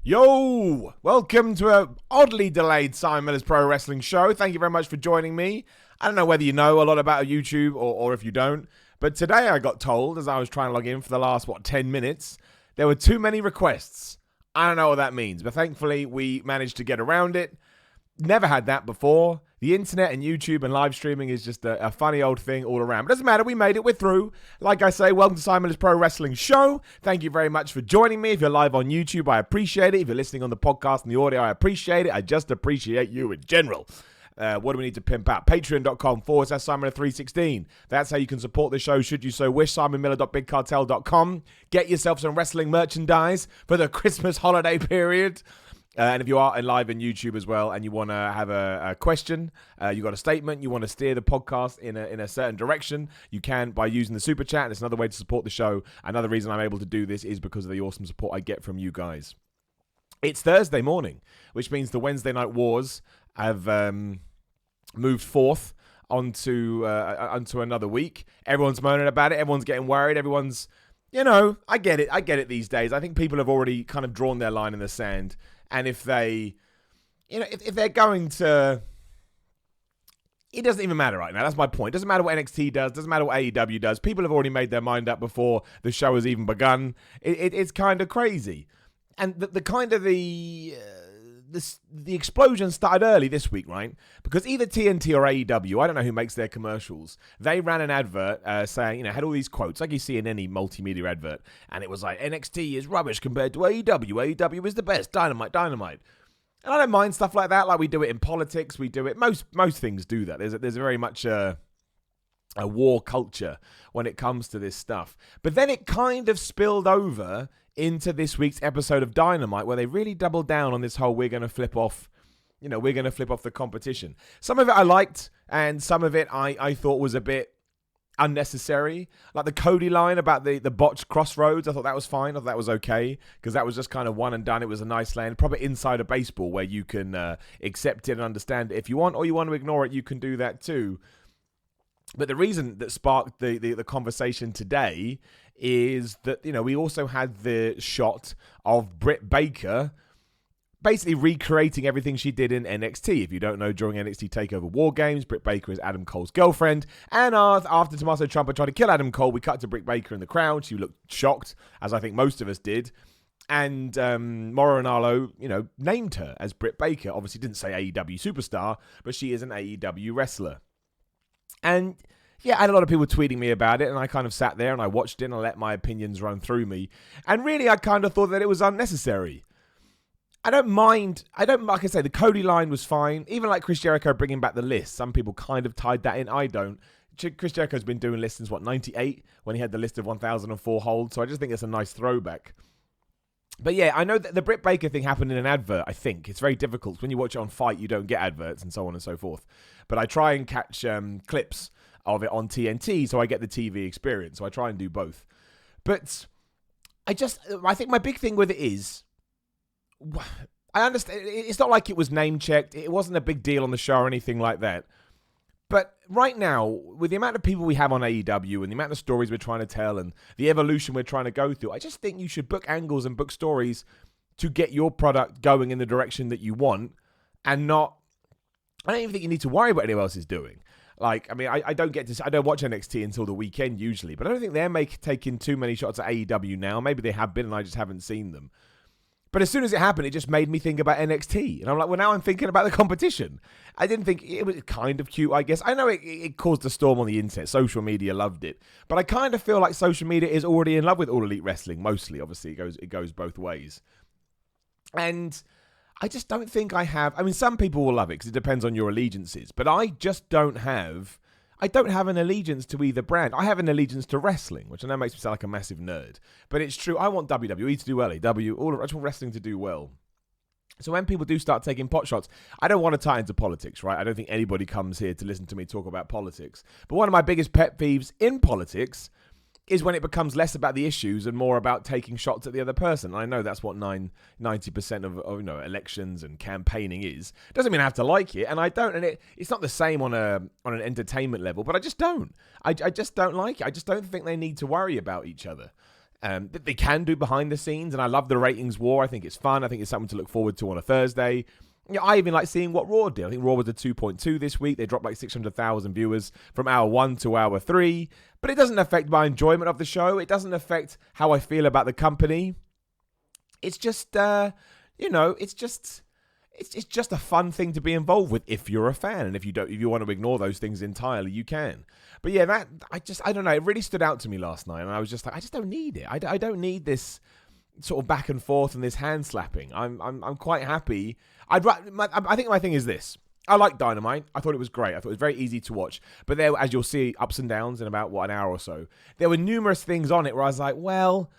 Yo! Welcome to a oddly delayed Simon Miller's Pro Wrestling show. Thank you very much for joining me. I don't know whether you know a lot about YouTube or if you don't, but today I got told, as I was trying to log in for the last, 10 minutes, there were too many requests. I don't know what that means, but thankfully we managed to get around it. Never had that before. The internet and YouTube and live streaming is just a funny old thing all around. But it doesn't matter. We made it. We're through. Like I say, welcome to Simon Miller's Pro Wrestling Show. Thank you very much for joining me. If you're live on YouTube, I appreciate it. If you're listening on the podcast and the audio, I appreciate it. I just appreciate you in general. What do we need to pimp out? Patreon.com/SimonMiller316. That's how you can support the show should you so wish. SimonMiller.BigCartel.com. Get yourself some wrestling merchandise for the Christmas holiday period. And if you are live on YouTube as well and you want to have a question, you got a statement, you want to steer the podcast in a certain direction, you can by using the super chat. It's another way to support the show. Another reason I'm able to do this is because of the awesome support I get from you guys. It's Thursday morning, which means the Wednesday Night Wars have moved forth onto another week. Everyone's moaning about it. Everyone's getting worried. Everyone's, I get it. I get it these days. I think people have already kind of drawn their line in the sand. And if they, if they're going to, it doesn't even matter right now. That's my point. It doesn't matter what NXT does. Doesn't matter what AEW does. People have already made their mind up before the show has even begun. It's kind of crazy. And the explosion started early this week, right? Because either TNT or AEW, I don't know who makes their commercials, they ran an advert saying, had all these quotes, like you see in any multimedia advert, and it was like, NXT is rubbish compared to AEW. AEW is the best. Dynamite. And I don't mind stuff like that. Like we do it in politics. We do it. Most things do that. There's very much a war culture when it comes to this stuff. But then it kind of spilled over into this week's episode of Dynamite, where they really doubled down on this whole we're going to flip off the competition. Some of it I liked, and some of it I thought was a bit unnecessary. Like the Cody line about the botched crossroads, I thought that was fine. I thought that was okay, because that was just kind of one and done. It was a nice land, proper insider baseball, where you can accept it and understand it if you want, or you want to ignore it, you can do that too. But the reason that sparked the conversation today is that, we also had the shot of Britt Baker basically recreating everything she did in NXT. If you don't know, during NXT TakeOver War Games, Britt Baker is Adam Cole's girlfriend. And after Tommaso Ciampa tried to kill Adam Cole, we cut to Britt Baker in the crowd. She looked shocked, as I think most of us did. And Mauro Ranallo, named her as Britt Baker. Obviously didn't say AEW superstar, but she is an AEW wrestler. And yeah, I had a lot of people tweeting me about it, and I kind of sat there and I watched it and I let my opinions run through me. And really, I kind of thought that it was unnecessary. I don't mind. Like I say, the Cody line was fine. Even like Chris Jericho bringing back the list. Some people kind of tied that in. I don't. Chris Jericho's been doing lists since, 98? When he had the list of 1004 holds. So I just think it's a nice throwback. But yeah, I know that the Britt Baker thing happened in an advert, I think. It's very difficult. When you watch it on Fight, you don't get adverts and so on and so forth. But I try and catch clips of it on TNT, so I get the TV experience. So I try and do both. But I think my big thing with it is, I understand, it's not like it was name-checked. It wasn't a big deal on the show or anything like that. But right now, with the amount of people we have on AEW and the amount of stories we're trying to tell and the evolution we're trying to go through, I just think you should book angles and book stories to get your product going in the direction that you want, and not, I don't even think you need to worry about what anyone else is doing. Like, I mean, I don't watch NXT until the weekend usually, but I don't think they're taking too many shots at AEW now. Maybe they have been and I just haven't seen them. But as soon as it happened, it just made me think about NXT. And I'm like, well, now I'm thinking about the competition. I didn't think it was kind of cute, I guess. I know it caused a storm on the internet. Social media loved it. But I kind of feel like social media is already in love with All Elite Wrestling, mostly. Obviously, it goes both ways. And I just don't think I have. I mean, some people will love it because it depends on your allegiances. But I just don't have. I don't have an allegiance to either brand. I have an allegiance to wrestling, which I know makes me sound like a massive nerd. But it's true. I want WWE to do well. AEW, I just want wrestling to do well. So when people do start taking pot shots, I don't want to tie into politics, right? I don't think anybody comes here to listen to me talk about politics. But one of my biggest pet peeves in politics is when it becomes less about the issues and more about taking shots at the other person. And I know that's what 90% of elections and campaigning is. Doesn't mean I have to like it, and I don't. And it's not the same on an entertainment level, but I just don't. I just don't like it. I just don't think they need to worry about each other. that they can do behind the scenes. And I love the ratings war. I think it's fun. I think it's something to look forward to on a Thursday. I even like seeing what Raw did. I think Raw was a 2.2 this week. They dropped like 600,000 viewers from hour 1 to hour 3. But it doesn't affect my enjoyment of the show. It doesn't affect how I feel about the company. It's just, it's just a fun thing to be involved with if you're a fan. And if you want to ignore those things entirely, you can. But yeah, I don't know. It really stood out to me last night. And I was just like, I just don't need it. I don't need this sort of back and forth and this hand slapping. I'm quite happy. I think my thing is this. I like Dynamite. I thought it was great. I thought it was very easy to watch. But there, as you'll see, ups and downs in about, an hour or so. There were numerous things on it where I was like, well,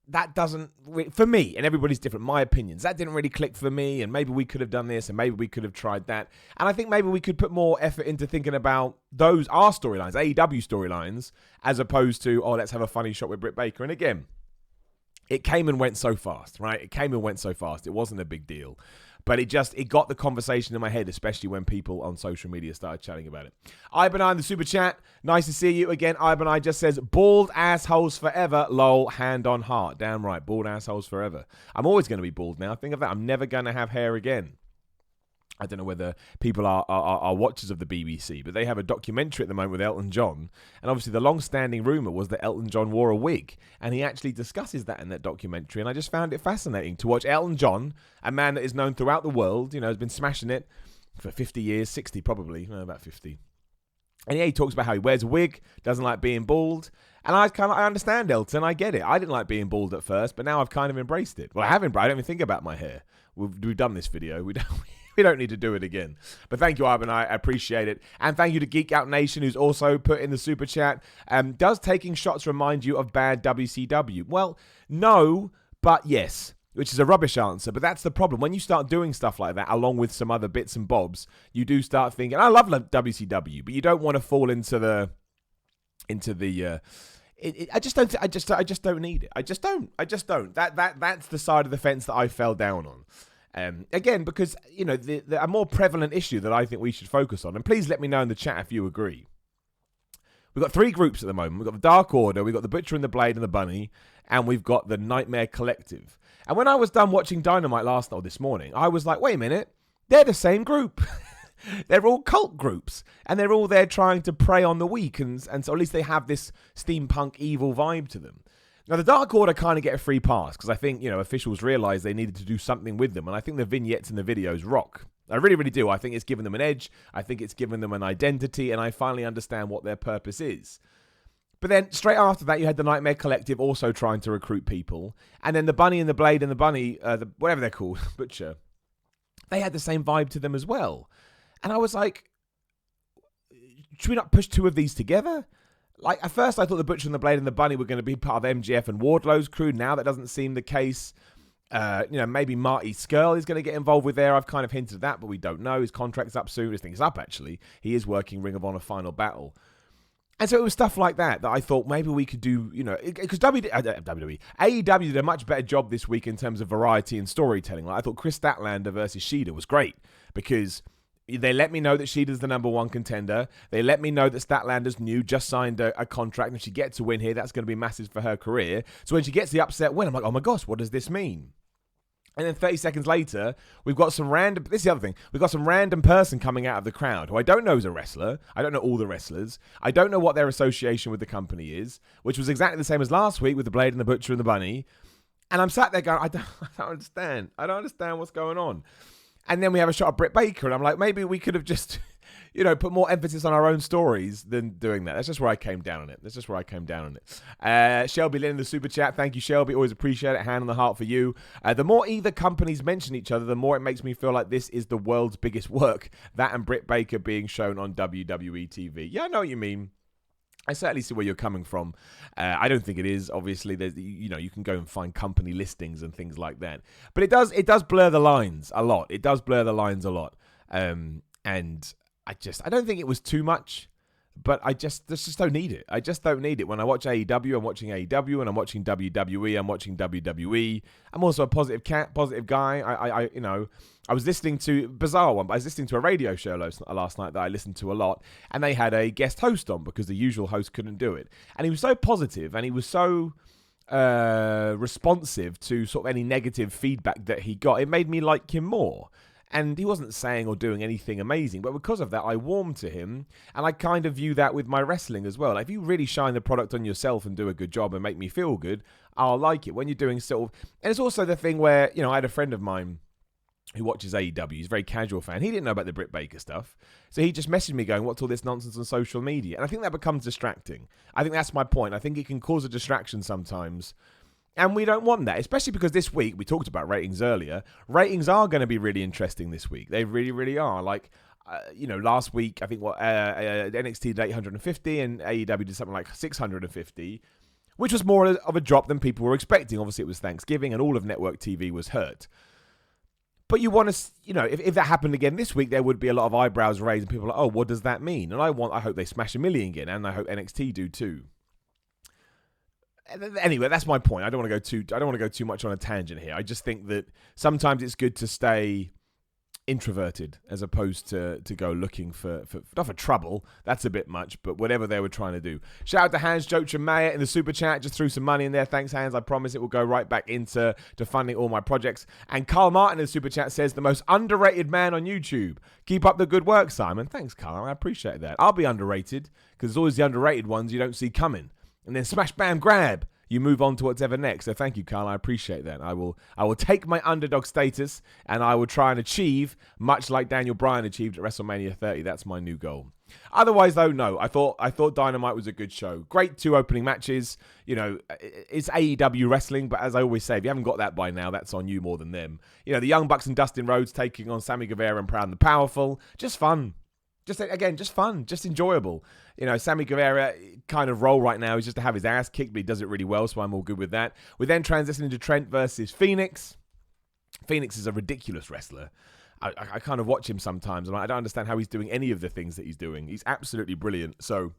that doesn't, for me, and everybody's different, my opinions, that didn't really click for me, and maybe we could have done this, and maybe we could have tried that. And I think maybe we could put more effort into thinking about our storylines, AEW storylines, as opposed to, let's have a funny shot with Britt Baker. And again, it came and went so fast, right? It came and went so fast. It wasn't a big deal. But it got the conversation in my head, especially when people on social media started chatting about it. Ibenai in the super chat. Nice to see you again. Ibenai just says, bald assholes forever, lol, hand on heart. Damn right, bald assholes forever. I'm always going to be bald now. Think of that. I'm never going to have hair again. I don't know whether people are watchers of the BBC, but they have a documentary at the moment with Elton John. And obviously the long-standing rumour was that Elton John wore a wig. And he actually discusses that in that documentary. And I just found it fascinating to watch Elton John, a man that is known throughout the world, has been smashing it for 50 years, 60 probably, about 50. And yeah, he talks about how he wears a wig, doesn't like being bald. And I understand Elton, I get it. I didn't like being bald at first, but now I've kind of embraced it. Well, I don't even think about my hair. We've done this video. We don't need to do it again. But thank you, Ivan. I appreciate it. And thank you to Geek Out Nation, who's also put in the super chat. Does taking shots remind you of bad WCW? Well, no, but yes, which is a rubbish answer. But that's the problem. When you start doing stuff like that, along with some other bits and bobs, you do start thinking, I love WCW, but you don't want to fall into the I just don't need it. I just don't. That's the side of the fence that I fell down on. Again, because, a more prevalent issue that I think we should focus on, and please let me know in the chat if you agree. We've got 3 groups at the moment. We've got the Dark Order, we've got the Butcher and the Blade and the Bunny, and we've got the Nightmare Collective. And when I was done watching Dynamite this morning, I was like, wait a minute, they're the same group. They're all cult groups, and they're all there trying to prey on the weak, and so at least they have this steampunk evil vibe to them. Now, the Dark Order kind of get a free pass, because I think, officials realised they needed to do something with them, and I think the vignettes and the videos rock. I really, really do. I think it's given them an edge, I think it's given them an identity, and I finally understand what their purpose is. But then, straight after that, you had the Nightmare Collective also trying to recruit people, and then the Bunny and the Blade and the Bunny, whatever they're called, Butcher, they had the same vibe to them as well. And I was like, should we not push 2 of these together? Like, at first I thought the Butcher and the Blade and the Bunny were going to be part of MJF and Wardlow's crew. Now that doesn't seem the case. Maybe Marty Scurll is going to get involved with there. I've kind of hinted at that, but we don't know. His contract's up soon. His thing's up, actually. He is working Ring of Honor Final Battle. And so it was stuff like that I thought maybe we could do, because WWE, AEW did a much better job this week in terms of variety and storytelling. Like, I thought Chris Statlander versus Shida was great, because they let me know that Shida's the number 1 contender. They let me know that Statlander's just signed a contract, and if she gets to win here, that's going to be massive for her career. So when she gets the upset win, I'm like, oh my gosh, what does this mean? And then 30 seconds later, we've got this is the other thing, we've got some random person coming out of the crowd who I don't know is a wrestler. I don't know all the wrestlers. I don't know what their association with the company is, which was exactly the same as last week with the Blade and the Butcher and the Bunny. And I'm sat there going, I don't understand. I don't understand what's going on. And then we have a shot of Britt Baker, and I'm like, maybe we could have just, put more emphasis on our own stories than doing that. That's just where I came down on it. Shelby Lynn in the super chat. Thank you, Shelby. Always appreciate it. Hand on the heart for you. The more either companies mention each other, the more it makes me feel like this is the world's biggest work. That and Britt Baker being shown on WWE TV. Yeah, I know what you mean. I certainly see where you're coming from. I don't think it is. Obviously, there's, you can go and find company listings and things like that. But it does blur the lines a lot. And I don't think it was too much. But I just don't need it. I just don't need it. When I watch AEW, I'm watching AEW. When I'm watching WWE, I'm watching WWE. I'm also a positive guy. I was listening to bizarre one, but I was listening to a radio show last night that I listened to a lot, and they had a guest host on because the usual host couldn't do it. And he was so positive, and he was so responsive to sort of any negative feedback that he got. It made me like him more. And he wasn't saying or doing anything amazing, but because of that, I warmed to him. And I kind of view that with my wrestling as well. Like, if you really shine the product on yourself and do a good job and make me feel good, I'll like it. When you're doing sort of... And it's also the thing where, I had a friend of mine who watches AEW. He's a very casual fan. He didn't know about the Britt Baker stuff. So he just messaged me going, what's all this nonsense on social media? And I think that becomes distracting. I think that's my point. I think it can cause a distraction sometimes. And we don't want that, especially because this week, we talked about ratings earlier, ratings are going to be really interesting this week. They really, really are. Like, last week, I think NXT did 850 and AEW did something like 650, which was more of a drop than people were expecting. Obviously, it was Thanksgiving and all of network TV was hurt. But you want to, if that happened again this week, there would be a lot of eyebrows raised and people are like, oh, what does that mean? And I hope they smash 1 million again, and I hope NXT do too. Anyway, that's my point. I don't want to go too much on a tangent here. I just think that sometimes it's good to stay introverted as opposed to go looking for not for trouble. That's a bit much, but whatever they were trying to do. Shout out to Hans Joachim Mayer in the super chat. Just threw some money in there. Thanks, Hans. I promise it will go right back into funding all my projects. And Carl Martin in the super chat says, the most underrated man on YouTube. Keep up the good work, Simon. Thanks, Carl. I appreciate that. I'll be underrated because there's always the underrated ones you don't see coming. And then smash, bam, grab. You move on to what's ever next. So thank you, Carl. I appreciate that. I will take my underdog status and I will try and achieve, much like Daniel Bryan achieved at WrestleMania 30. That's my new goal. Otherwise, though, no. I thought Dynamite was a good show. Great 2 opening matches. It's AEW wrestling, but as I always say, if you haven't got that by now, that's on you more than them. The Young Bucks and Dustin Rhodes taking on Sammy Guevara and Proud and the Powerful. Just fun. Just fun, just enjoyable. Sammy Guevara kind of role right now is just to have his ass kicked, but he does it really well, so I'm all good with that. We then transition into Trent versus Phoenix. Phoenix is a ridiculous wrestler. I kind of watch him sometimes, and I don't understand how he's doing any of the things that he's doing. He's absolutely brilliant. So,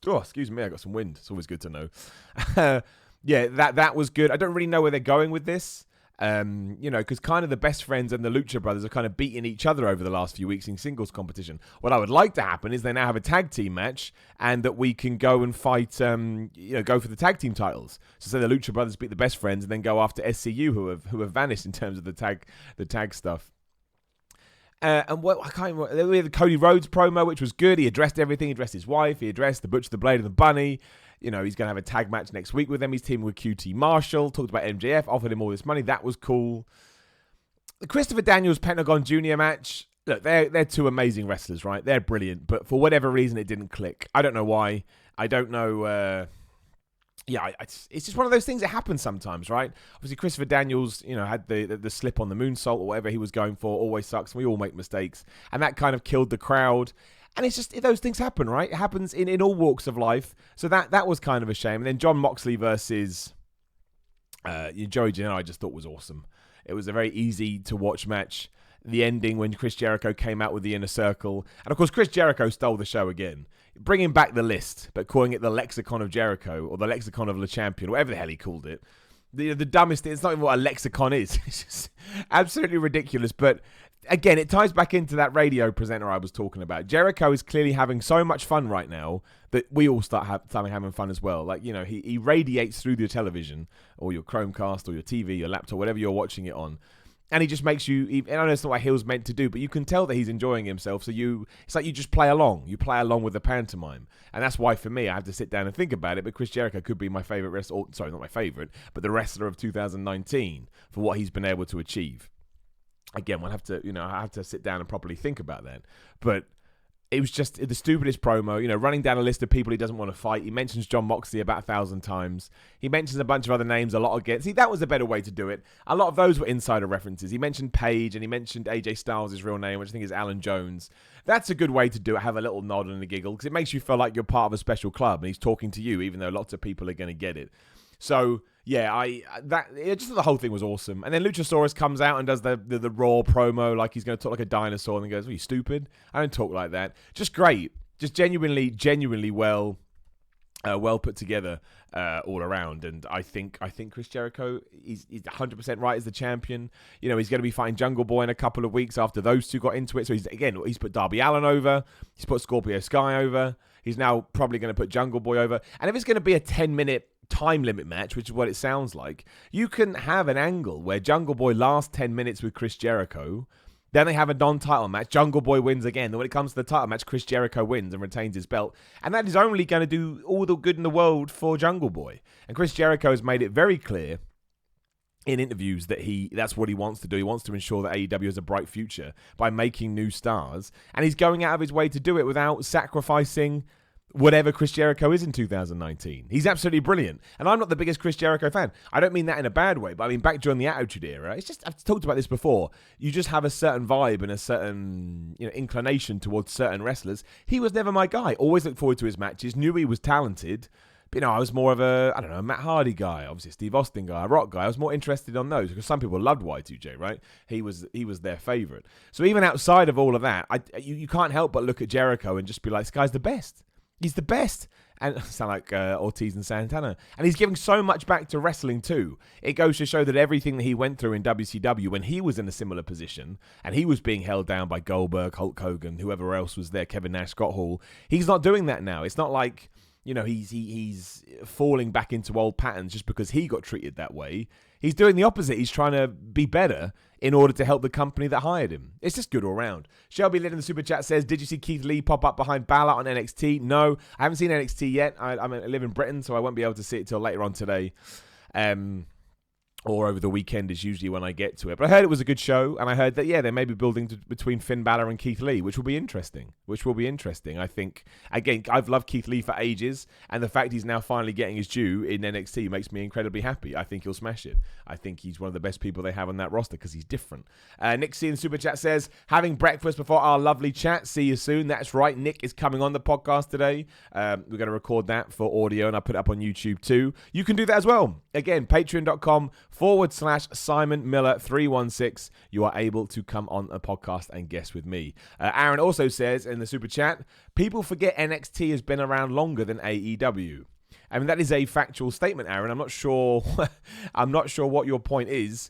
excuse me, I got some wind. It's always good to know. Yeah, that was good. I don't really know where they're going with this. Because kind of the Best Friends and the Lucha Brothers are kind of beating each other over the last few weeks in singles competition. What I would like to happen is they now have a tag team match and that we can go and fight, go for the tag team titles. So say the Lucha Brothers beat the Best Friends and then go after SCU who have vanished in terms of the tag stuff. We had the Cody Rhodes promo, which was good. He addressed everything. He addressed his wife. He addressed the Butcher, the Blade, and the Bunny. He's going to have a tag match next week with them. He's teaming with QT Marshall. Talked about MJF. Offered him all this money. That was cool. The Christopher Daniels Pentagon Jr. match. Look, they're 2 amazing wrestlers, right? They're brilliant. But for whatever reason, it didn't click. I don't know why. I don't know... it's just one of those things that happens sometimes, right? Obviously, Christopher Daniels, had the slip on the moonsault or whatever he was going for. Always sucks. We all make mistakes. And that kind of killed the crowd. And it's just, those things happen, right? It happens in all walks of life. So that was kind of a shame. And then Jon Moxley versus Joey Janela, I just thought was awesome. It was a very easy to watch match. The ending when Chris Jericho came out with the Inner Circle. And of course, Chris Jericho stole the show again. Bringing back the list, but calling it the Lexicon of Jericho or the Lexicon of Le Champion, whatever the hell he called it. The dumbest thing, it's not even what a lexicon is. It's just absolutely ridiculous. But again, it ties back into that radio presenter I was talking about. Jericho is clearly having so much fun right now that we all start having fun as well. Like, he radiates through your television or your Chromecast or your TV, your laptop, whatever you're watching it on. And he just makes you, and I know it's not what heel's meant to do, but you can tell that he's enjoying himself. So it's like you just play along. You play along with the pantomime. And that's why, for me, I have to sit down and think about it. But Chris Jericho could be my favorite wrestler, or, sorry, not my favorite, but the wrestler of 2019 for what he's been able to achieve. Again, I have to sit down and properly think about that. But it was just the stupidest promo, running down a list of people he doesn't want to fight. He mentions Jon Moxley about 1,000 times. He mentions a bunch of other names, a lot again. See, that was a better way to do it. A lot of those were insider references. He mentioned Paige and he mentioned AJ Styles' real name, which I think is Alan Jones. That's a good way to do it. Have a little nod and a giggle because it makes you feel like you're part of a special club and he's talking to you, even though lots of people are going to get it. So yeah, just the whole thing was awesome. And then Luchasaurus comes out and does the Raw promo like he's going to talk like a dinosaur and then goes, "Are you stupid? I don't talk like that." Just great. Just genuinely well put together all around. And I think Chris Jericho, he's 100% right as the champion. He's going to be fighting Jungle Boy in a couple of weeks after those two got into it. So he's put Darby Allin over. He's put Scorpio Sky over. He's now probably going to put Jungle Boy over. And if it's going to be a 10-minute time limit match, which is what it sounds like, you can have an angle where Jungle Boy lasts 10 minutes with Chris Jericho. Then they have a non-title match. Jungle Boy wins again. Then when it comes to the title match, Chris Jericho wins and retains his belt. And that is only going to do all the good in the world for Jungle Boy. And Chris Jericho has made it very clear in interviews that that's what he wants to do. He wants to ensure that AEW has a bright future by making new stars. And he's going out of his way to do it without sacrificing whatever Chris Jericho is in 2019. He's absolutely brilliant. And I'm not the biggest Chris Jericho fan. I don't mean that in a bad way, but I mean back during the Attitude Era, it's just, I've talked about this before, you just have a certain vibe and a certain inclination towards certain wrestlers. He was never my guy. Always looked forward to his matches, knew he was talented, but I was more of a Matt Hardy guy, obviously a Steve Austin guy, a Rock guy. I was more interested on those because some people loved Y2J, right? He was their favorite. So even outside of all of that, you can't help but look at Jericho and just be like, this guy's the best. He's the best. And sound like Ortiz and Santana. And he's giving so much back to wrestling too. It goes to show that everything that he went through in WCW when he was in a similar position and he was being held down by Goldberg, Hulk Hogan, whoever else was there, Kevin Nash, Scott Hall. He's not doing that now. It's not like, he's falling back into old patterns just because he got treated that way. He's doing the opposite. He's trying to be better in order to help the company that hired him. It's just good all around. Shelby Lynn in the super chat says, did you see Keith Lee pop up behind Balor on NXT? No, I haven't seen NXT yet. I live in Britain, so I won't be able to see it till later on today. Or over the weekend is usually when I get to it. But I heard it was a good show, and I heard that, they may be building between Finn Balor and Keith Lee, which will be interesting. I think, again, I've loved Keith Lee for ages, and the fact he's now finally getting his due in NXT makes me incredibly happy. I think he'll smash it. I think he's one of the best people they have on that roster because he's different. Nick C in the Super Chat says, having breakfast before our lovely chat. See you soon. That's right. Nick is coming on the podcast today. We're going to record that for audio, and I'll put it up on YouTube too. You can do that as well. Again, patreon.com/Simon Miller 316. You are able to come on a podcast and guest with me. Aaron also says in the super chat, people forget NXT has been around longer than AEW. I mean, that is a factual statement, Aaron. I'm not sure. I'm not sure what your point is.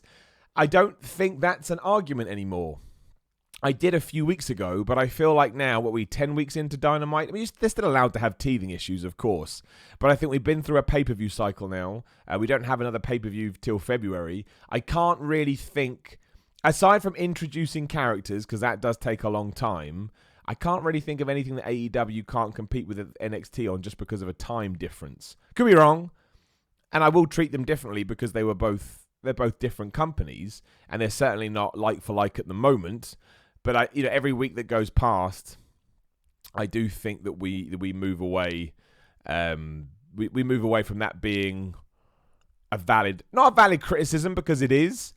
I don't think that's an argument anymore. I did a few weeks ago, but I feel like now, 10 weeks into Dynamite? I mean, they're still allowed to have teething issues, of course. But I think we've been through a pay-per-view cycle now. We don't have another pay-per-view till February. I can't really think, aside from introducing characters, because that does take a long time, I can't really think of anything that AEW can't compete with NXT on just because of a time difference. Could be wrong, and I will treat them differently because they're both different companies, and they're certainly not like for like at the moment. But every week that goes past, I do think that we move away. We move away from that being not a valid criticism because it is.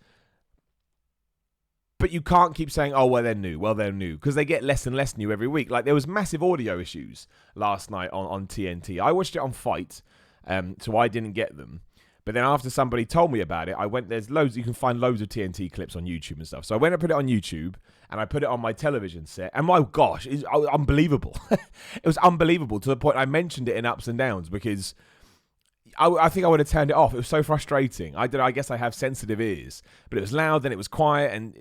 But you can't keep saying, oh, well, they're new. Well, they're new. Because they get less and less new every week. Like, there was massive audio issues last night on TNT. I watched it on Fight, so I didn't get them. But then after somebody told me about it, there's loads, you can find loads of TNT clips on YouTube and stuff. So I went and put it on YouTube, and I put it on my television set. And my gosh, it's unbelievable. It was unbelievable to the point I mentioned it in Ups and Downs because I think I would have turned it off. It was so frustrating. I guess I have sensitive ears, but it was loud, then it was quiet, and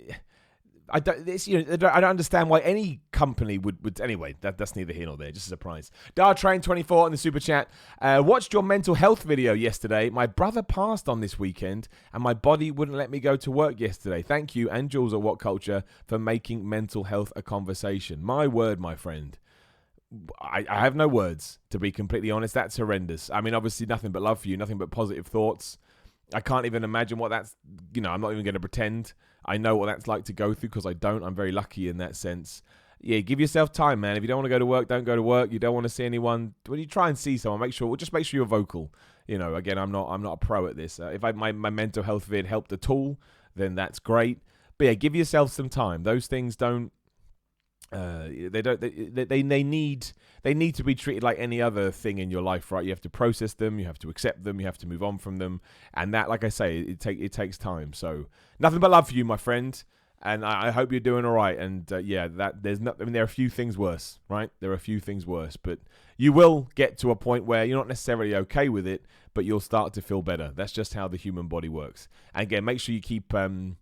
I don't understand why any company would. Anyway, that's neither here nor there. Just a surprise. Dartrain24 in the super chat. Watched your mental health video yesterday. My brother passed on this weekend, and my body wouldn't let me go to work yesterday. Thank you and Jules at What Culture for making mental health a conversation. My word, my friend. I have no words, to be completely honest. That's horrendous. I mean, obviously, nothing but love for you, nothing but positive thoughts. I can't even imagine what that's, I'm not even going to pretend I know what that's like to go through because I don't. I'm very lucky in that sense. Yeah, give yourself time, man. If you don't want to go to work, don't go to work. You don't want to see anyone. When you try and see someone, just make sure you're vocal. Again, I'm not a pro at this. If my mental health vid helped at all, then that's great. But yeah, give yourself some time. Those things don't. They need to be treated like any other thing in your life, right? You have to process them, you have to accept them, you have to move on from them, and that, like I say, it takes time. So nothing but love for you, my friend, and I hope you're doing all right. And there are a few things worse, right? There are a few things worse, but you will get to a point where you're not necessarily okay with it, but you'll start to feel better. That's just how the human body works. And again, make sure you keep talking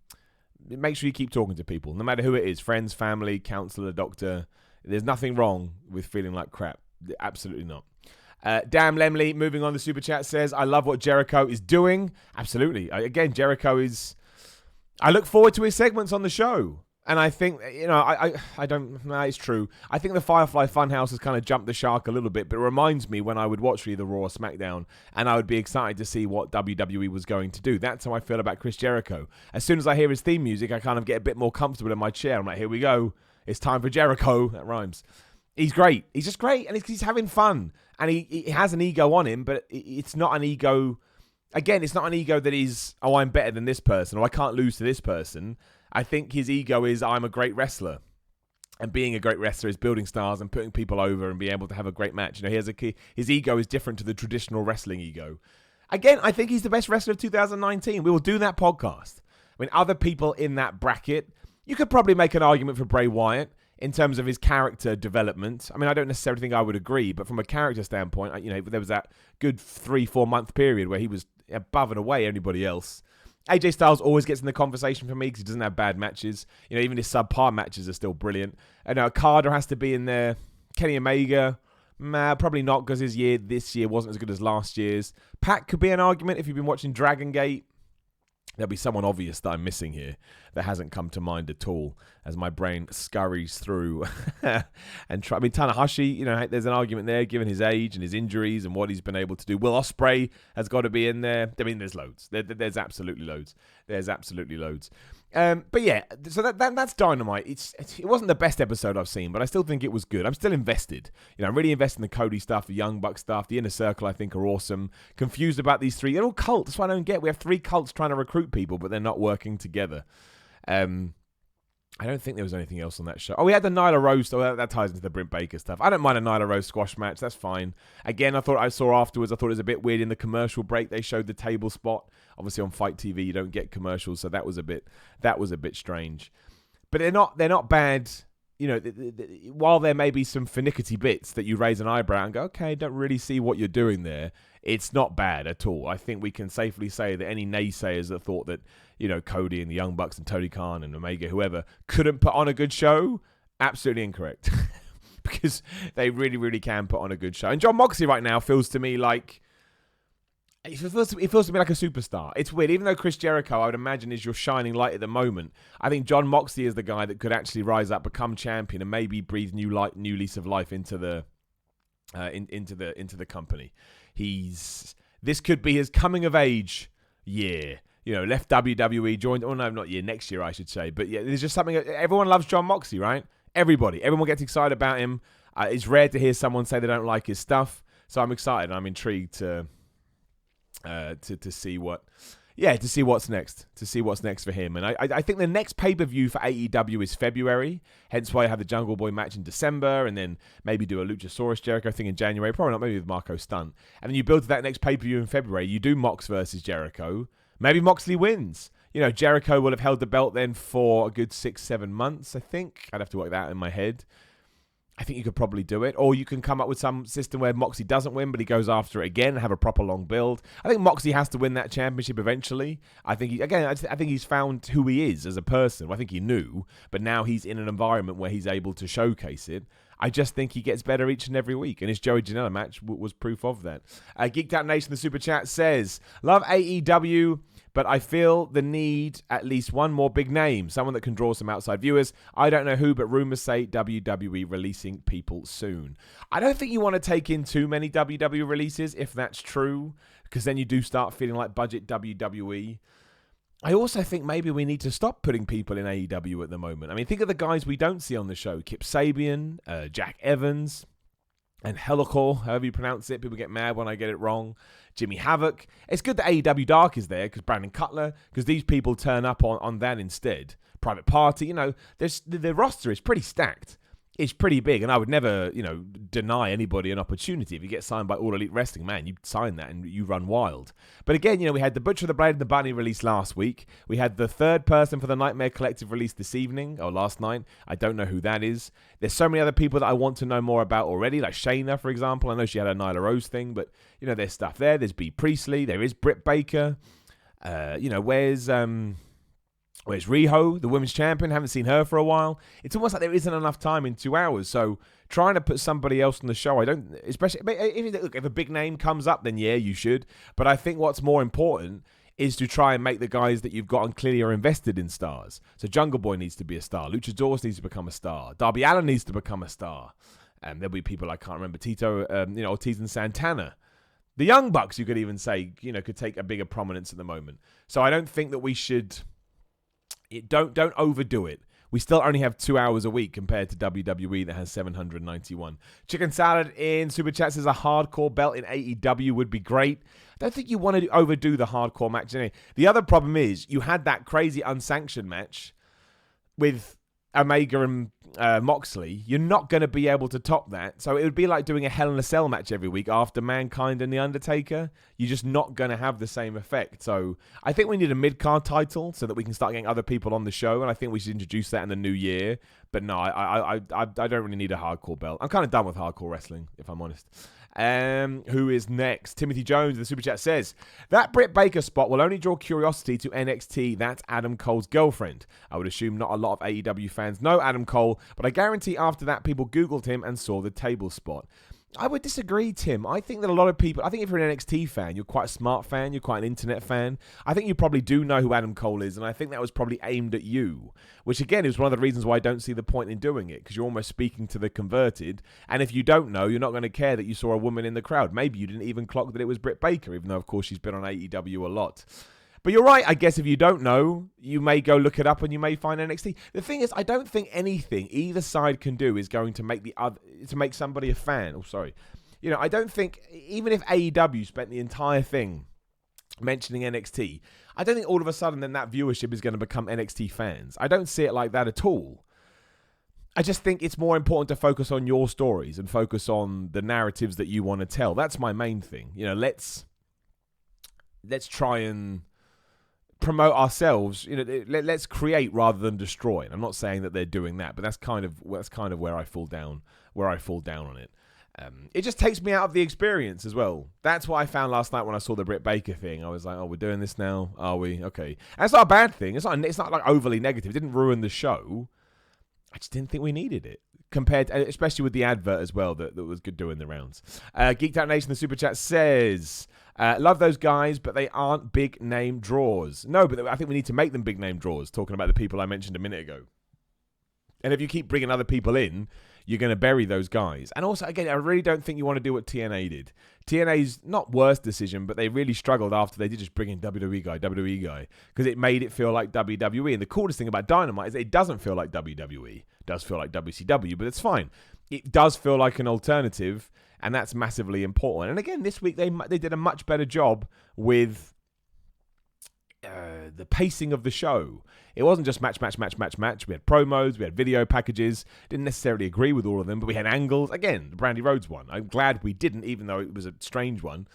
to people, no matter who it is, friends, family, counselor, doctor. There's nothing wrong with feeling like crap. Absolutely not. Damn Lemley, moving on the super chat, says, I love what Jericho is doing. Absolutely. Again, Jericho is... I look forward to his segments on the show. And I think, I don't... No, it's true. I think the Firefly Funhouse has kind of jumped the shark a little bit, but it reminds me when I would watch either Raw or SmackDown, and I would be excited to see what WWE was going to do. That's how I feel about Chris Jericho. As soon as I hear his theme music, I kind of get a bit more comfortable in my chair. I'm like, here we go. It's time for Jericho. That rhymes. He's great. He's just great, and he's having fun. And he has an ego on him, but it's not an ego... Again, it's not an ego that is, oh, I'm better than this person, or I can't lose to this person. I think his ego is, I'm a great wrestler. And being a great wrestler is building stars and putting people over and being able to have a great match. He has his ego is different to the traditional wrestling ego. Again, I think he's the best wrestler of 2019. We will do that podcast. I mean, other people in that bracket, you could probably make an argument for Bray Wyatt in terms of his character development. I mean, I don't necessarily think I would agree, but from a character standpoint, there was that good 3-4 month period where he was above and away anybody else. AJ Styles always gets in the conversation for me because he doesn't have bad matches. Even his subpar matches are still brilliant. And Okada has to be in there. Kenny Omega, probably not because this year wasn't as good as last year's. Pac could be an argument if you've been watching Dragon Gate. There'll be someone obvious that I'm missing here that hasn't come to mind at all as my brain scurries through. Tanahashi, there's an argument there given his age and his injuries and what he's been able to do. Will Ospreay has got to be in there. I mean, there's loads. There's absolutely loads. But yeah, so that's Dynamite. It wasn't the best episode I've seen, but I still think it was good. I'm still invested. I'm really invested in the Cody stuff, the Young Buck stuff, the Inner Circle I think are awesome. Confused about these three. They're all cults. That's what I don't get. We have 3 cults trying to recruit people, but they're not working together. I don't think there was anything else on that show. Oh, we had the Nyla Rose. Oh, that ties into the Britt Baker stuff. I don't mind a Nyla Rose squash match. That's fine. Again, I thought it was a bit weird in the commercial break. They showed the table spot. Obviously on Fight TV, you don't get commercials, so that was a bit strange. But they're not bad. While there may be some finicky bits that you raise an eyebrow and go, okay, don't really see what you're doing there. It's not bad at all. I think we can safely say that any naysayers that thought that, Cody and the Young Bucks and Tony Khan and Omega, whoever, couldn't put on a good show, absolutely incorrect. Because they really, really can put on a good show. And Jon Moxley right now feels to me like... It feels to me like a superstar. It's weird. Even though Chris Jericho, I would imagine, is your shining light at the moment, I think Jon Moxley is the guy that could actually rise up, become champion, and maybe breathe new lease of life into the company. This could be his coming of age year. Left WWE, joined. Oh no, not year. Next year, I should say. But yeah, there's just something. Everyone loves Jon Moxley, right? Everyone gets excited about him. It's rare to hear someone say they don't like his stuff. So I'm excited. I'm intrigued to see what's next. To see what's next for him. And I think the next pay-per-view for AEW is February. Hence why I have the Jungle Boy match in December, and then maybe do a Luchasaurus Jericho thing in January. Probably not, maybe with Marco Stunt. And then you build to that next pay-per-view in February. You do Mox versus Jericho. Maybe Moxley wins. Jericho will have held the belt then for a good 6-7 months, I think. I'd have to work that out in my head. I think you could probably do it. Or you can come up with some system where Moxley doesn't win, but he goes after it again and have a proper long build. I think Moxley has to win that championship eventually. I think he's found who he is as a person. I think he knew, but now he's in an environment where he's able to showcase it. I just think he gets better each and every week, and his Joey Janela match was proof of that. Geeked Out Nation, the Super Chat, says, love AEW, but I feel the need at least one more big name, someone that can draw some outside viewers. I don't know who, but rumors say WWE releasing people soon. I don't think you want to take in too many WWE releases, if that's true, because then you do start feeling like budget WWE. I also think maybe we need to stop putting people in AEW at the moment. I mean, think of the guys we don't see on the show. Kip Sabian, Jack Evans, and Helical, however you pronounce it. People get mad when I get it wrong. Jimmy Havoc. It's good that AEW Dark is there because Brandon Cutler, because these people turn up on that instead. Private Party, the roster is pretty stacked. It's pretty big, and I would never, deny anybody an opportunity. If you get signed by All Elite Wrestling, man, you sign that and you run wild. But again, we had the Butcher, the Blade, and the Bunny released last week. We had the third person for the Nightmare Collective released this evening, or last night. I don't know who that is. There's so many other people that I want to know more about already, like Shayna, for example. I know she had a Nyla Rose thing, but, there's stuff there. There's B. Priestley. There is Britt Baker. Where's Riho, the women's champion? Haven't seen her for a while. It's almost like there isn't enough time in 2 hours. So trying to put somebody else on the show, I don't, especially, if a big name comes up, then yeah, you should. But I think what's more important is to try and make the guys that you've got and clearly are invested in stars. So Jungle Boy needs to be a star. Luchasaurus needs to become a star. Darby Allin needs to become a star. There'll be people I can't remember. Tito, Ortiz and Santana. The Young Bucks, you could even say, could take a bigger prominence at the moment. So I don't think that we should... Don't overdo it. We still only have 2 hours a week compared to WWE that has 791. Chicken Salad in Super Chat says a hardcore belt in AEW would be great. I don't think you want to overdo the hardcore match anyway. The other problem is you had that crazy unsanctioned match with Omega and Moxley. You're not going to be able to top that. So it would be like doing a Hell in a Cell match every week after Mankind and The Undertaker. You're just not going to have the same effect. So I think we need a mid-card title so that we can start getting other people on the show. And I think we should introduce that in the new year. But no, I don't really need a hardcore belt. I'm kind of done with hardcore wrestling, if I'm honest. Who is next? Timothy Jones in the Super Chat says, that Britt Baker spot will only draw curiosity to NXT. That's Adam Cole's girlfriend. I would assume not a lot of AEW fans know Adam Cole, but I guarantee after that people Googled him and saw the table spot. I would disagree, Tim. I think that a lot of people, I think if you're an NXT fan, you're quite a smart fan, you're quite an internet fan. I think you probably do know who Adam Cole is, and I think that was probably aimed at you, which again is one of the reasons why I don't see the point in doing it, because you're almost speaking to the converted, and if you don't know, you're not going to care that you saw a woman in the crowd. Maybe you didn't even clock that it was Britt Baker, even though, of course, she's been on AEW a lot. But you're right, I guess if you don't know, you may go look it up and you may find NXT. The thing is, I don't think anything either side can do is going to make make somebody a fan. Oh, sorry. I don't think, even if AEW spent the entire thing mentioning NXT, I don't think all of a sudden then that viewership is going to become NXT fans. I don't see it like that at all. I just think it's more important to focus on your stories and focus on the narratives that you want to tell. That's my main thing. Let's try and promote ourselves. Let's create rather than destroy. And I'm not saying that they're doing that, but that's kind of where I fall down. On it. It just takes me out of the experience as well. That's what I found last night when I saw the Britt Baker thing. I was like, oh, we're doing this now, are we? Okay. And it's not a bad thing. It's not like overly negative. It didn't ruin the show. I just didn't think we needed it. Especially with the advert as well that was good doing the rounds. Geeked Out Nation, the Super Chat says, love those guys, but they aren't big name draws. No, but I think we need to make them big name draws, talking about the people I mentioned a minute ago. And if you keep bringing other people in, you're going to bury those guys. And also, again, I really don't think you want to do what TNA did. TNA's not worst decision, but they really struggled after they did just bring in WWE guy, because it made it feel like WWE. And the coolest thing about Dynamite is it doesn't feel like WWE. It does feel like WCW, but it's fine. It does feel like an alternative, and that's massively important. And again, this week they did a much better job with the pacing of the show. It wasn't just match. We had promos, we had video packages. Didn't necessarily agree with all of them, but we had angles. Again, the Brandy Rhodes one. I'm glad we didn't, even though it was a strange one.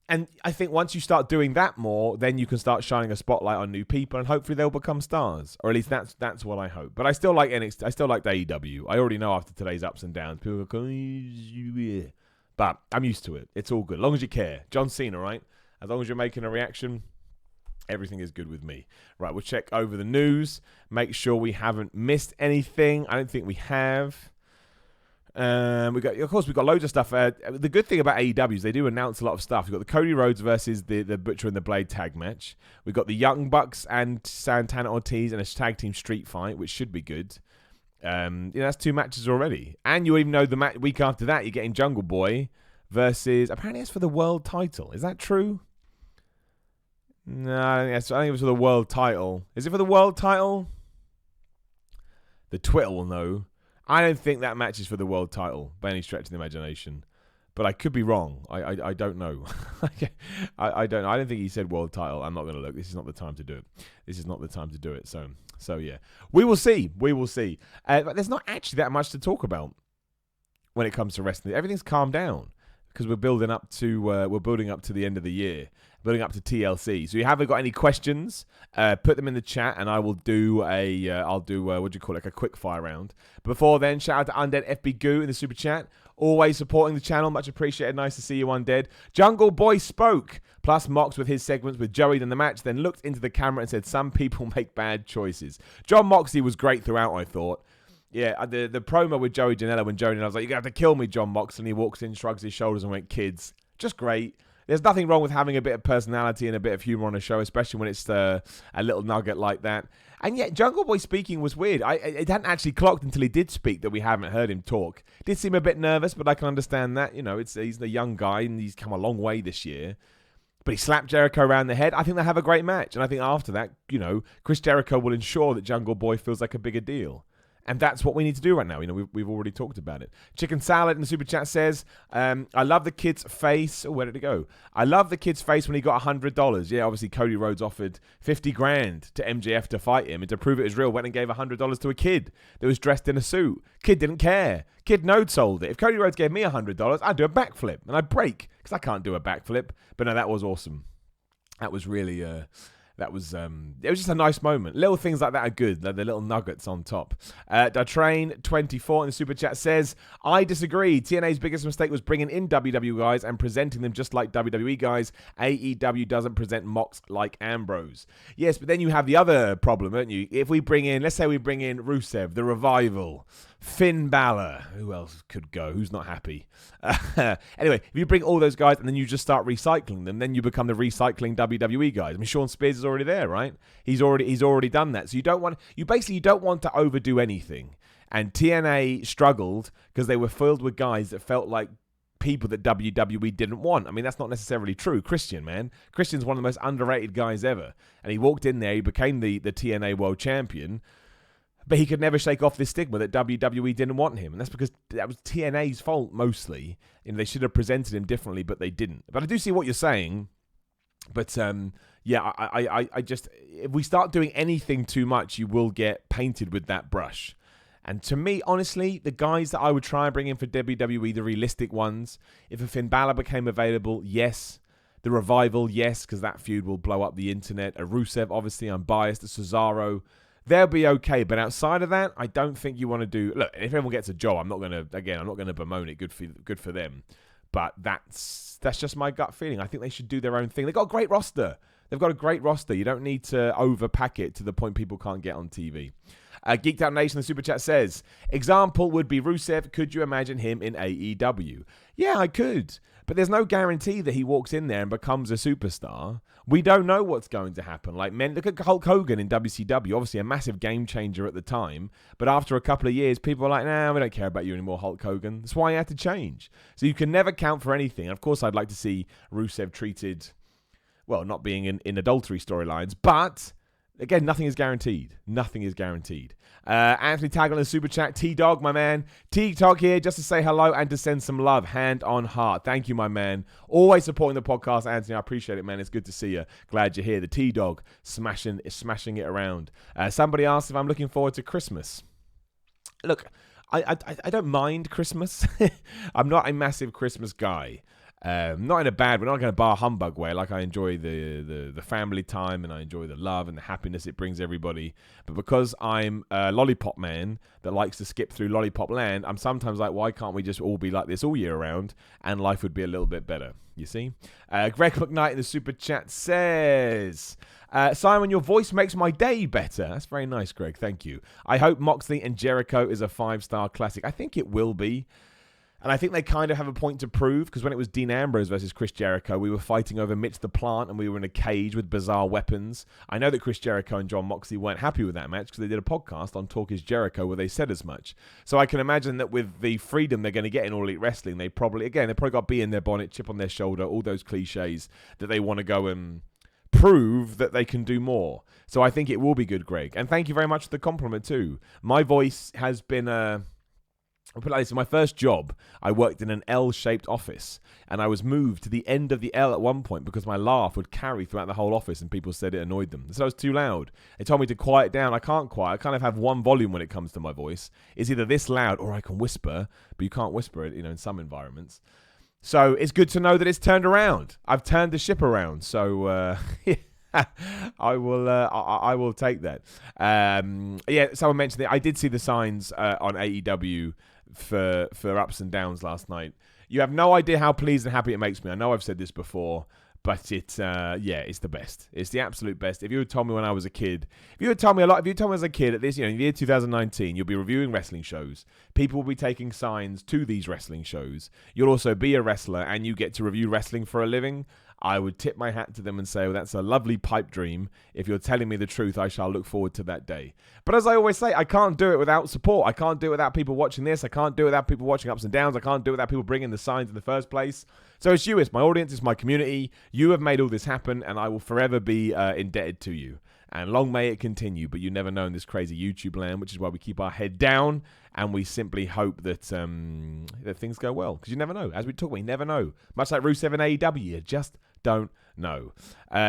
And I think once you start doing that more, then you can start shining a spotlight on new people, and hopefully they'll become stars. Or at least that's what I hope. But I still like NXT. I still like the AEW. I already know after today's ups and downs, people go, yeah. But I'm used to it. It's all good. As long as you care. John Cena, right? As long as you're making a reaction, everything is good with me. Right, we'll check over the news. Make sure we haven't missed anything. I don't think we have. We've got loads of stuff. The good thing about AEW is they do announce a lot of stuff. We've got the Cody Rhodes versus the Butcher and the Blade tag match. We've got the Young Bucks and Santana Ortiz in a tag team street fight, which should be good. That's 2 matches already. And you even know the week after that, you're getting Jungle Boy versus, apparently it's for the world title. Is that true? No, I think it was for the world title. Is it for the world title? The Twitter will know. I don't think that match is for the world title by any stretch of the imagination. But I could be wrong. I don't know. I don't know. I don't think he said world title. I'm not going to look. This is not the time to do it. So yeah. We will see. But there's not actually that much to talk about when it comes to wrestling. Everything's calmed down because we're building up to the end of the year. Building up to TLC. So you haven't got any questions, put them in the chat and I will do a quick fire round. Before then, shout out to Undead FB Goo in the super chat. Always supporting the channel. Much appreciated. Nice to see you, Undead. Jungle Boy spoke. Plus Mox with his segments with Joey in the match, then looked into the camera and said, some people make bad choices. John Moxley was great throughout, I thought. Yeah, the promo with Joey Janela when Joey Janela was like, you're going to have to kill me, John Moxley. And he walks in, shrugs his shoulders and went, kids. Just great. There's nothing wrong with having a bit of personality and a bit of humor on a show, especially when it's a little nugget like that. And yet, Jungle Boy speaking was weird. It hadn't actually clocked until he did speak that we haven't heard him talk. Did seem a bit nervous, but I can understand that. You know, he's a young guy and he's come a long way this year. But he slapped Jericho around the head. I think they'll have a great match. And I think after that, you know, Chris Jericho will ensure that Jungle Boy feels like a bigger deal. And that's what we need to do right now. You know, we've already talked about it. Chicken Salad in the Super Chat says, I love the kid's face. Oh, where did it go? I love the kid's face when he got $100. Yeah, obviously Cody Rhodes offered $50,000 to MJF to fight him. And to prove it was real, went and gave $100 to a kid that was dressed in a suit. Kid didn't care. Kid no-sold it. If Cody Rhodes gave me $100, I'd do a backflip. And I'd break because I can't do a backflip. But no, that was awesome. That was really... it was just a nice moment. Little things like that are good. The little nuggets on top. Train24 in the Super Chat says, I disagree. TNA's biggest mistake was bringing in WWE guys and presenting them just like WWE guys. AEW doesn't present Mox like Ambrose. Yes, but then you have the other problem, don't you? If we bring in, let's say we bring in Rusev, The Revival, Finn Balor. Who else could go? Who's not happy? Anyway, if you bring all those guys and then you just start recycling them, then you become the recycling WWE guys. I mean, Sean Spears is already there, right? He's already done that. So you don't want to overdo anything. And TNA struggled because they were filled with guys that felt like people that WWE didn't want. I mean, that's not necessarily true. Christian, man. Christian's one of the most underrated guys ever. And he walked in there, he became the TNA World Champion. But he could never shake off this stigma that WWE didn't want him. And that's because that was TNA's fault mostly. You know, they should have presented him differently, but they didn't. But I do see what you're saying. But, yeah, I just... If we start doing anything too much, you will get painted with that brush. And to me, honestly, the guys that I would try and bring in for WWE, the realistic ones, if a Finn Balor became available, yes. The Revival, yes, because that feud will blow up the internet. A Rusev, obviously, I'm biased. A Cesaro... They'll be okay, but outside of that, I don't think you want to do... Look, if everyone gets a job, I'm not going to bemoan it. Good for them. But that's just my gut feeling. I think they should do their own thing. They've got a great roster. They've got a great roster. You don't need to overpack it to the point people can't get on TV. Geeked Out Nation, the Super Chat says, example would be Rusev. Could you imagine him in AEW? Yeah, I could. But there's no guarantee that he walks in there and becomes a superstar. We don't know what's going to happen. Like, look at Hulk Hogan in WCW. Obviously a massive game changer at the time. But after a couple of years, people were like, nah, we don't care about you anymore, Hulk Hogan. That's why he had to change. So you can never count for anything. And of course, I'd like to see Rusev treated, well, not being in adultery storylines. But... again, nothing is guaranteed. Nothing is guaranteed. Anthony Taggle in the Super Chat. T-Dog, my man. T-Dog here just to say hello and to send some love. Hand on heart. Thank you, my man. Always supporting the podcast, Anthony. I appreciate it, man. It's good to see you. Glad you're here. The T-Dog smashing it around. Somebody asked if I'm looking forward to Christmas. Look, I don't mind Christmas. I'm not a massive Christmas guy. Not in a bad way, not like in a bar humbug way. Like, I enjoy the family time and I enjoy the love and the happiness it brings everybody. But because I'm a lollipop man that likes to skip through lollipop land, I'm sometimes like, why can't we just all be like this all year round and life would be a little bit better? You see? Greg McKnight in the Super Chat says, Simon, your voice makes my day better. That's very nice, Greg. Thank you. I hope Moxley and Jericho is a 5-star classic. I think it will be. And I think they kind of have a point to prove, because when it was Dean Ambrose versus Chris Jericho, we were fighting over Mitch the Plant and we were in a cage with bizarre weapons. I know that Chris Jericho and John Moxley weren't happy with that match because they did a podcast on Talk is Jericho where they said as much. So I can imagine that with the freedom they're going to get in All Elite Wrestling, they probably got bee in their bonnet, chip on their shoulder, all those cliches that they want to go and prove that they can do more. So I think it will be good, Greg. And thank you very much for the compliment too. My voice has been... I'll put it like this. In my first job, I worked in an L-shaped office, and I was moved to the end of the L at one point because my laugh would carry throughout the whole office, and people said it annoyed them. So I was too loud. They told me to quiet down. I can't quiet. I kind of have one volume when it comes to my voice. It's either this loud or I can whisper, but you can't whisper it, in some environments. So it's good to know that it's turned around. I've turned the ship around. So I will take that. Yeah, someone mentioned it. I did see the signs on AEW for ups and downs last night. You have no idea how pleased and happy it makes me. I know I've said this before, but it's the best. It's the absolute best. If you had told me when I was a kid, if you told me as a kid at this, in the year 2019, you'll be reviewing wrestling shows. People will be taking signs to these wrestling shows. You'll also be a wrestler and you get to review wrestling for a living. I would tip my hat to them and say, well, that's a lovely pipe dream. If you're telling me the truth, I shall look forward to that day. But as I always say, I can't do it without support. I can't do it without people watching this. I can't do it without people watching ups and downs. I can't do it without people bringing the signs in the first place. So it's you, it's my audience, it's my community. You have made all this happen, and I will forever be indebted to you. And long may it continue, but you never know in this crazy YouTube land, which is why we keep our head down and we simply hope that that things go well. Because you never know. As we talk about, you never know. Much like Rusev and AEW, you just don't know.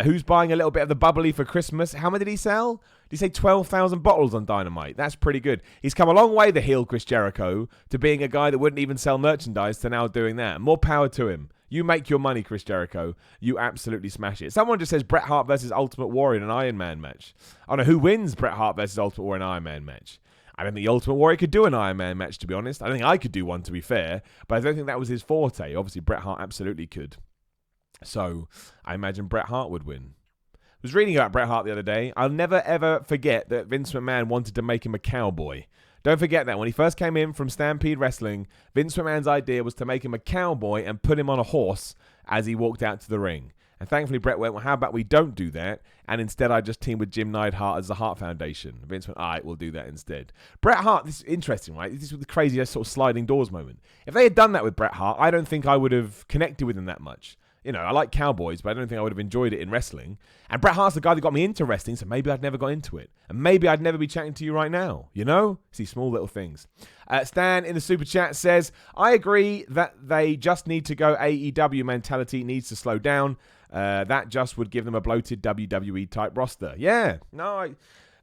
Who's buying a little bit of the bubbly for Christmas? How many did he sell? Did he say 12,000 bottles on Dynamite? That's pretty good. He's come a long way, the heel Chris Jericho, to being a guy that wouldn't even sell merchandise to now doing that. More power to him. You make your money, Chris Jericho. You absolutely smash it. Someone just says Bret Hart versus Ultimate Warrior in an Iron Man match. I don't know who wins Bret Hart versus Ultimate Warrior in an Iron Man match. I don't think the Ultimate Warrior could do an Iron Man match, to be honest. I don't think I could do one, to be fair. But I don't think that was his forte. Obviously, Bret Hart absolutely could. So, I imagine Bret Hart would win. I was reading about Bret Hart the other day. I'll never, ever forget that Vince McMahon wanted to make him a cowboy. Don't forget that. When he first came in from Stampede Wrestling, Vince McMahon's idea was to make him a cowboy and put him on a horse as he walked out to the ring. And thankfully, Bret went, well, how about we don't do that? And instead, I just teamed with Jim Neidhart as the Hart Foundation. Vince went, all right, we'll do that instead. Bret Hart, this is interesting, right? This was the craziest sort of sliding doors moment. If they had done that with Bret Hart, I don't think I would have connected with him that much. I like cowboys, but I don't think I would have enjoyed it in wrestling. And Bret Hart's the guy that got me into wrestling, so maybe I'd never got into it. And maybe I'd never be chatting to you right now, See, small little things. Stan in the super chat says, I agree that they just need to go AEW mentality needs to slow down. That just would give them a bloated WWE type roster. Yeah, no,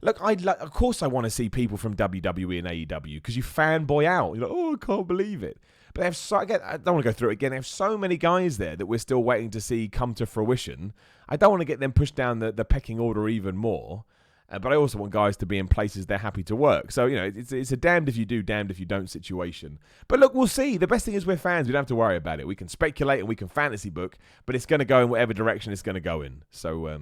of course I want to see people from WWE and AEW because you fanboy out. You're like, oh, I can't believe it. But I don't want to go through it again. They have so many guys there that we're still waiting to see come to fruition. I don't want to get them pushed down the pecking order even more. But I also want guys to be in places they're happy to work. So, it's a damned if you do, damned if you don't situation. But look, we'll see. The best thing is we're fans. We don't have to worry about it. We can speculate and we can fantasy book, but it's going to go in whatever direction it's going to go in. So,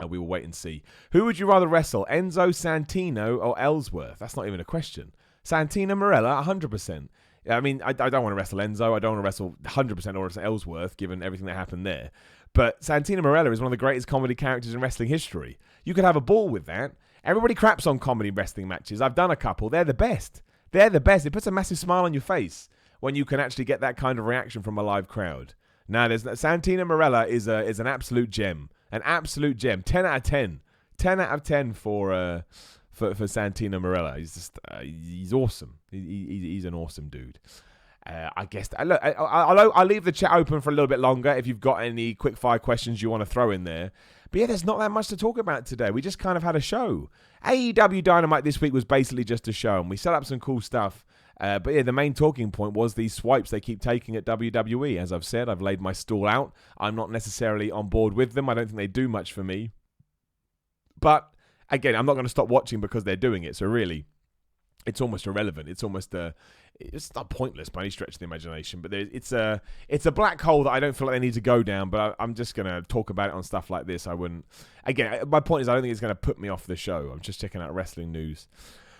we will wait and see. Who would you rather wrestle, Enzo, Santino, or Ellsworth? That's not even a question. Santino Marella, 100%. I mean, I don't want to wrestle Enzo. I don't want to wrestle 100% or Ellsworth, given everything that happened there. But Santino Marella is one of the greatest comedy characters in wrestling history. You could have a ball with that. Everybody craps on comedy wrestling matches. I've done a couple. They're the best. They're the best. It puts a massive smile on your face when you can actually get that kind of reaction from a live crowd. Now, Santino Marella is an absolute gem. An absolute gem. 10 out of 10. 10 out of 10 for Santino Marella. He's awesome. He's an awesome dude. I guess I'll leave the chat open for a little bit longer if you've got any quick fire questions you want to throw in there. But yeah, there's not that much to talk about today. We just kind of had a show. AEW Dynamite this week was basically just a show, and we set up some cool stuff. But yeah, the main talking point was these swipes they keep taking at WWE. As I've said, I've laid my stall out. I'm not necessarily on board with them. I don't think they do much for me. But again, I'm not going to stop watching because they're doing it. So really, it's almost irrelevant. It's almost it's not pointless by any stretch of the imagination. But it's a black hole that I don't feel like they need to go down. But I'm just going to talk about it on stuff like this. I wouldn't. Again, my point is I don't think it's going to put me off the show. I'm just checking out wrestling news.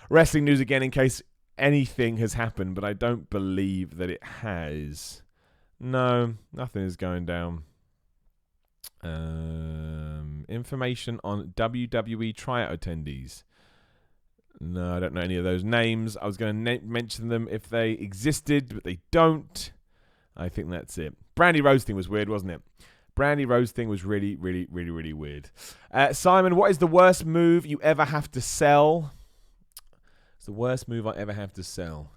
Wrestling news again in case anything has happened, but I don't believe that it has. No, nothing is going down. Information on WWE tryout attendees. No, I don't know any of those names. I was going to mention them if they existed, but they don't. I think that's it. Brandy Rose thing was weird, wasn't it? Brandy Rose thing was really, really, really, really weird. Simon, what is the worst move you ever have to sell? It's the worst move I ever have to sell.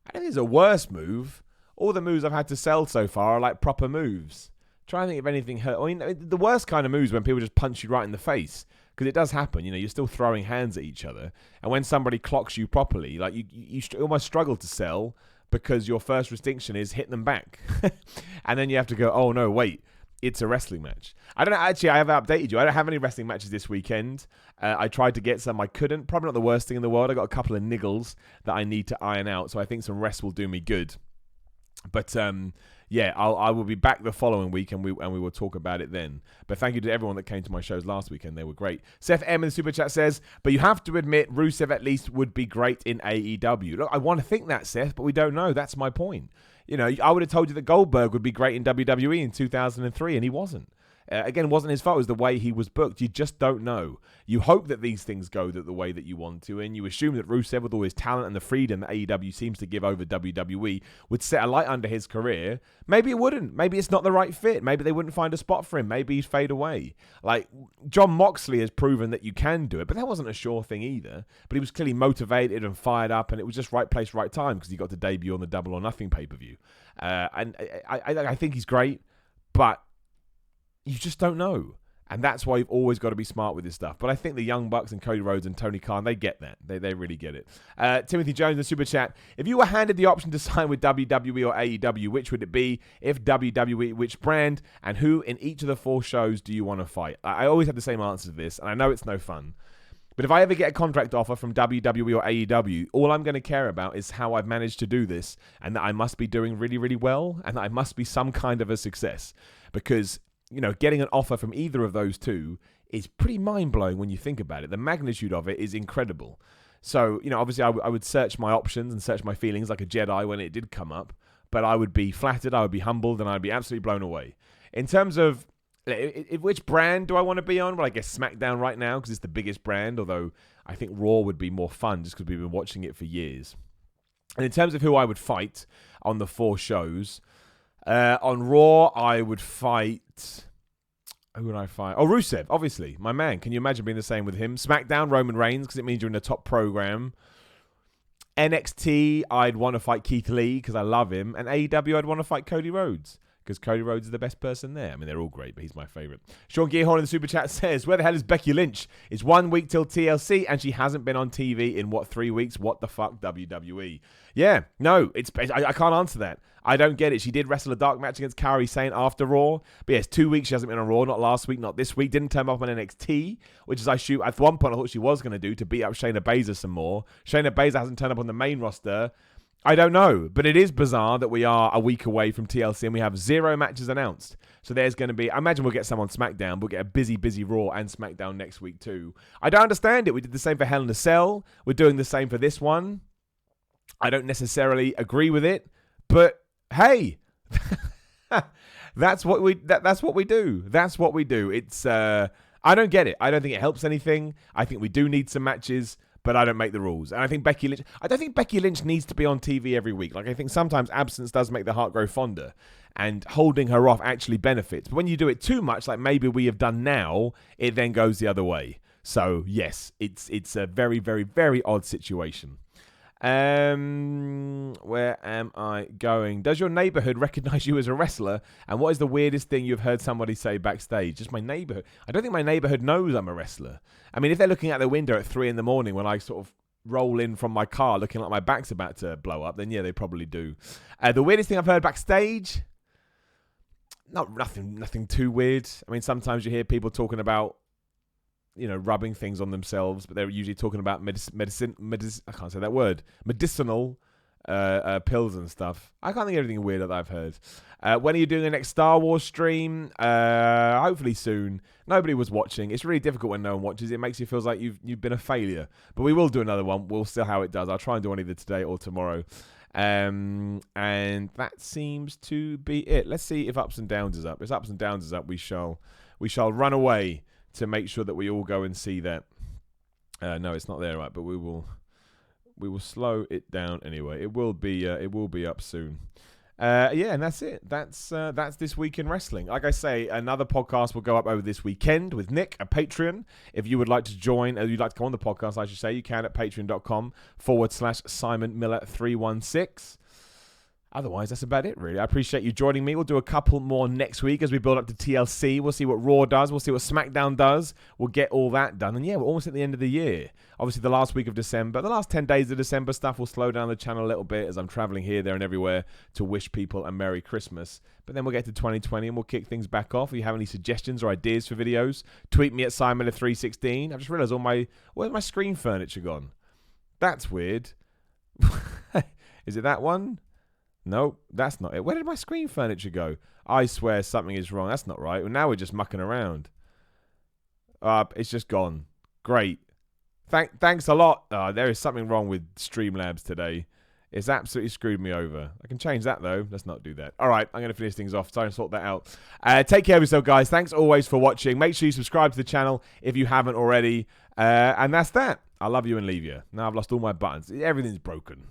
I don't think it's a worst move. All the moves I've had to sell so far are like proper moves. Try and think if anything hurt. I mean, the worst kind of moves when people just punch you right in the face. Because it does happen. You're still throwing hands at each other. And when somebody clocks you properly, like you almost struggle to sell because your first distinction is hit them back. And then you have to go, oh no, wait. it's a wrestling match. I don't know. Actually, I haven't updated you. I don't have any wrestling matches this weekend. I tried to get some. I couldn't. Probably not the worst thing in the world. I got a couple of niggles that I need to iron out. So I think some rest will do me good. But yeah, I will be back the following week, and we will talk about it then. But thank you to everyone that came to my shows last weekend. They were great. Seth M in the Super Chat says, but you have to admit, Rusev at least would be great in AEW. Look, I want to think that, Seth, but we don't know. That's my point. You know, I would have told you that Goldberg would be great in WWE in 2003, and he wasn't. Again, it wasn't his fault. It was the way he was booked. You just don't know. You hope that these things go the way that you want to, and you assume that Rusev, with all his talent and the freedom that AEW seems to give over WWE, would set a light under his career. Maybe it wouldn't. Maybe it's not the right fit. Maybe they wouldn't find a spot for him. Maybe he'd fade away. Like, John Moxley has proven that you can do it, but that wasn't a sure thing either. But he was clearly motivated and fired up, and it was just right place, right time, because he got to debut on the Double or Nothing pay-per-view. And I think he's great, but you just don't know. And that's why you've always got to be smart with this stuff. But I think the Young Bucks and Cody Rhodes and Tony Khan, they get that. They really get it. Timothy Jones in the Super Chat. If you were handed the option to sign with WWE or AEW, which would it be? If WWE, which brand? And who in each of the 4 shows do you want to fight? I always have the same answer to this, and I know it's no fun. But if I ever get a contract offer from WWE or AEW, all I'm going to care about is how I've managed to do this, and that I must be doing really, really well, and that I must be some kind of a success. Because, you know, getting an offer from either of those two is pretty mind-blowing when you think about it. The magnitude of it is incredible. So, you know, obviously I would search my options and search my feelings like a Jedi when it did come up, but I would be flattered, I would be humbled, and I'd be absolutely blown away. In terms of which brand do I want to be on? Well, I guess SmackDown right now because it's the biggest brand, although I think Raw would be more fun just because we've been watching it for years. And in terms of who I would fight on the 4 shows, on Raw, I would fight... Who would I fight? Oh, Rusev, obviously. My man. Can you imagine being the same with him? SmackDown, Roman Reigns, because it means you're in the top program. NXT, I'd want to fight Keith Lee because I love him. And AEW, I'd want to fight Cody Rhodes because Cody Rhodes is the best person there. I mean, they're all great, but he's my favorite. Sean Gearhorn in the Super Chat says, where the hell is Becky Lynch? It's 1 week till TLC, and she hasn't been on TV in, 3 weeks? What the fuck, WWE? Yeah, no, I can't answer that. I don't get it. She did wrestle a dark match against Kairi Sane after Raw. But yes, 2 weeks she hasn't been on Raw, not last week, not this week. Didn't turn up on NXT, which is at one point I thought she was going to do to beat up Shayna Baszler some more. Shayna Baszler hasn't turned up on the main roster. I don't know, but it is bizarre that we are a week away from TLC and we have 0 matches announced. So there's going to be, I imagine we'll get some on SmackDown. We'll get a busy Raw and SmackDown next week too. I don't understand it. We did the same for Hell in a Cell. We're doing the same for this one. I don't necessarily agree with it, but hey, that's what we do. That's what we do. It's I don't get it. I don't think it helps anything. I think we do need some matches, but I don't make the rules. And I think I don't think Becky Lynch needs to be on TV every week. Like, I think sometimes absence does make the heart grow fonder, and holding her off actually benefits. But when you do it too much, like maybe we have done now, it then goes the other way. So yes, it's a very, very, very odd situation. Where am I going? Does your neighborhood recognize you as a wrestler? And what is the weirdest thing you've heard somebody say backstage? Just my neighborhood. I don't think my neighborhood knows I'm a wrestler. I mean, if they're looking out the window at 3 a.m. when I sort of roll in from my car looking like my back's about to blow up, then yeah, they probably do. The weirdest thing I've heard backstage? Nothing too weird. I mean, sometimes you hear people talking about, you know, rubbing things on themselves, but they're usually talking about medicine. I can't say that word. Medicinal pills and stuff. I can't think of anything weird that I've heard. When are you doing the next Star Wars stream? Hopefully soon. Nobody was watching. It's really difficult when no one watches. It makes you feel like you've been a failure. But we will do another one. We'll see how it does. I'll try and do one either today or tomorrow. And that seems to be it. Let's see if Ups and Downs is up. If Ups and Downs is up, we shall run away to make sure that we all go and see that. No, it's not there, right? But we will slow it down anyway. It will be up soon. Yeah, and that's it. That's this week in wrestling. Like I say, another podcast will go up over this weekend with Nick, a Patreon. If you would like to join, you'd like to come on the podcast, I should say, you can at patreon.com/Simon Miller 316. Otherwise, that's about it, really. I appreciate you joining me. We'll do a couple more next week as we build up to TLC. We'll see what Raw does. We'll see what SmackDown does. We'll get all that done. And yeah, we're almost at the end of the year. Obviously, the last week of December, the last 10 days of December stuff will slow down the channel a little bit as I'm traveling here, there, and everywhere to wish people a Merry Christmas. But then we'll get to 2020 and we'll kick things back off. If you have any suggestions or ideas for videos, tweet me at SimonMiller316. I've just realized where's my screen furniture gone? That's weird. Is it that one? No, that's not it. Where did my screen furniture go? I swear something is wrong. That's not right. Well, now we're just mucking around. It's just gone. Great. Thanks a lot. There is something wrong with Streamlabs today. It's absolutely screwed me over. I can change that, though. Let's not do that. All right, I'm going to finish things off. Try and sort that out. Take care of yourself, guys. Thanks always for watching. Make sure you subscribe to the channel if you haven't already. And that's that. I love you and leave you. Now I've lost all my buttons. Everything's broken.